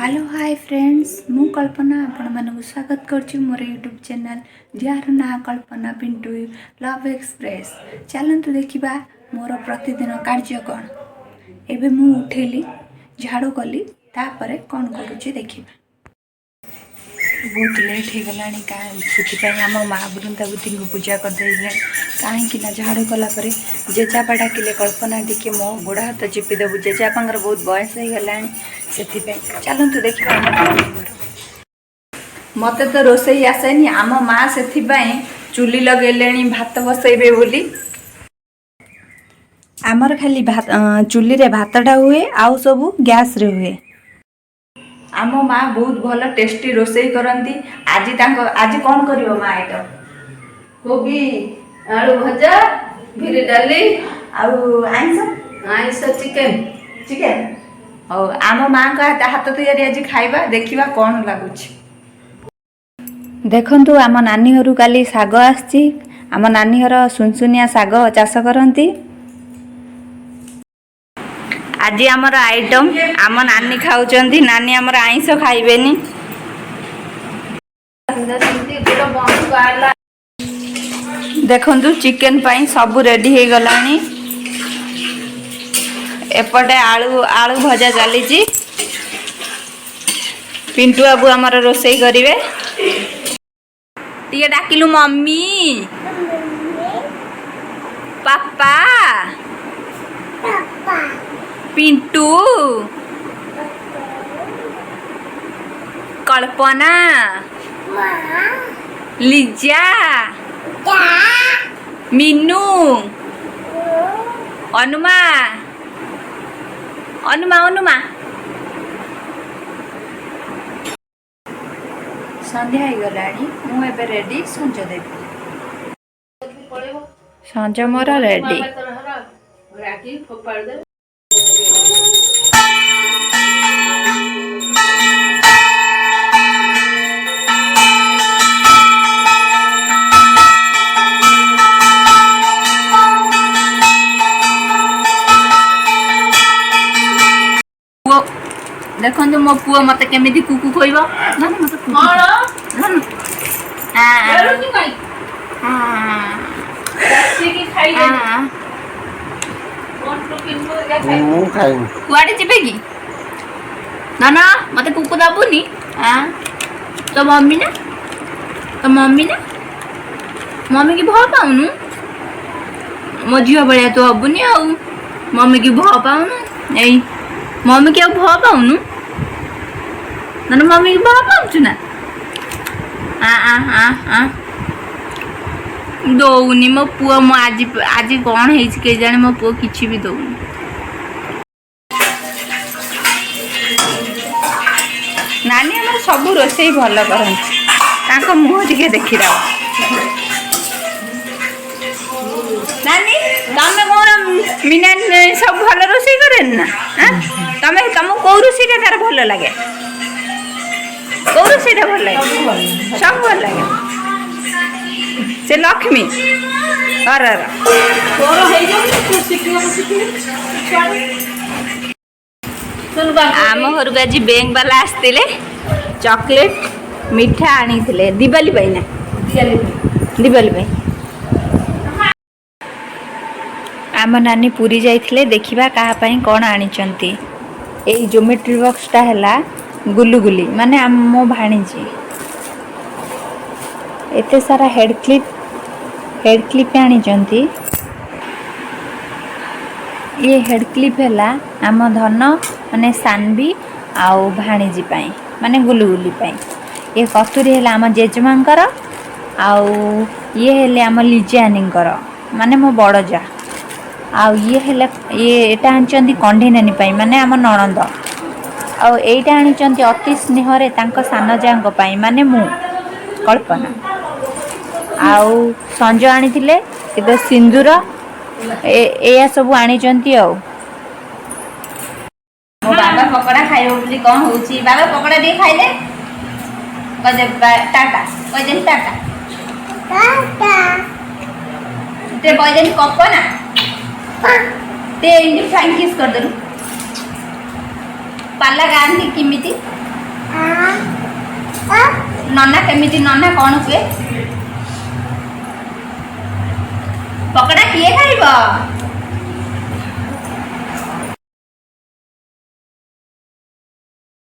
Hello hi friends मु कल्पना आपण मानक स्वागत करछि मोर यूट्यूब चैनल जार ना कल्पना पिंटू लव एक्सप्रेस। चलतु देखा मोर प्रतिदिन कार्य कौन। एबे मु उठेली झाड़ू कली तापर कौन करुछि देखिबा। बहुत लेट हो गलानी कहीं आम माँ बृंदावती को पूजा करदे कहीं झाड़ू कलापर जेजापा डाकिले कल्पना टी मो गोड़ हाथ चिपी देबू। जेजापांर बहुत बयस हो गला से चलतु देखा। मत तो रोसई आसेनी आम माँ से चुली लगे भात बसैबे बोली आमर खाली चुली रे भातटा हुए आउ सब गैस रे हुए। आम माँ बहुत भल टेस्टी रोसई करती। आज कौन करियो माँ आइटम कोबी आलू भजा भिरी डाली आइंस चिकेन चिकेन और आम माँ का हाथ तैयारी आज खाइबा देखिबा कौन लगुच। देखंतु आम नानी घर काली साग आछि। आम नानी घर सुनसुनिया साग चाष करती। आज आमर आइटम आम नानी खाऊचंदी। नानी आमर आइंस खाइबेनी। देखंतु चिकेन पाई सब रेडी हो गलानी। एपटे आलू आलू भजा चली। पिंटू बाबू आमर रोसई करिवे। टिके डाकिलु मम्मी पापा पिंटू कल्पना लिजा मीनू अनुमा अनुमा अनुमा। संध्या हो गलानी मुझे रेडी संज देवी। संज मोर रेडी। देखो मो पुओ मत केमी कुकु खोब कुआड़े जीवे कि ना ना मत कुकु दबुनी। तो मम्मी ना मम्मी की भल पाऊनु मो झील भाया तो हबुनी आ मम्मी की भल पाऊनु यही मम्मी की भल पाऊनु ना मम्मी की भल पाऊँ ना दौनी मो पुओ मो आज आज कौन है के जाने मो पुओ किसी भी दौनी। नानी हमारे सब रोसई भल करती मुह टे देखी नानी तमें कौन मीना सब भल रोसई करे ना तमें तुमको कौ रोसईटा तार भल लगे कौ रोसईटा भल लगे सब भल लगे से लक्ष्मी आम घर को आज बैंक वाला आसते चॉकलेट मिठा आनी दिवाली ना दिवाली आम नानी पुरी जाइथिले देखिबा कहा पई कोन आनिचंती। एई ज्योमेट्री बॉक्सटा हैला गुलुगुली माने आम मो भाणीजी एते सारा हेड क्लिप आनिचंती। ये हेड क्लिप हैला आम धन माने सानवी आउ भाणीजी पई माने गुलुगुली पई। ये कस्तूरी हैला आम जेजमांकर आउ ये हेले आम लिजानींकर माने मो बड़ जा आउ ये एटा आनिचंती कंढी नानी पाई माने आम नणंद आउ एटा आनिचंती अति स्नेहरे तांको सान जांग पाई माने मु कल्पना आउ संज आनिथिले एतो सिंदूर एया सब आनिचंती। आउ मो बाबा पकोड़ा खाइबो बोली कोन होउची बाबा पकोड़ा दे खाइले कजे टाटा कजे टाटा टाटा ते बजन कल्पना ते इंडी फ्रांकिस कर दरु पाला गांधी किमिति नना केमिति नना कौन हुए पकड़ा किए खाइब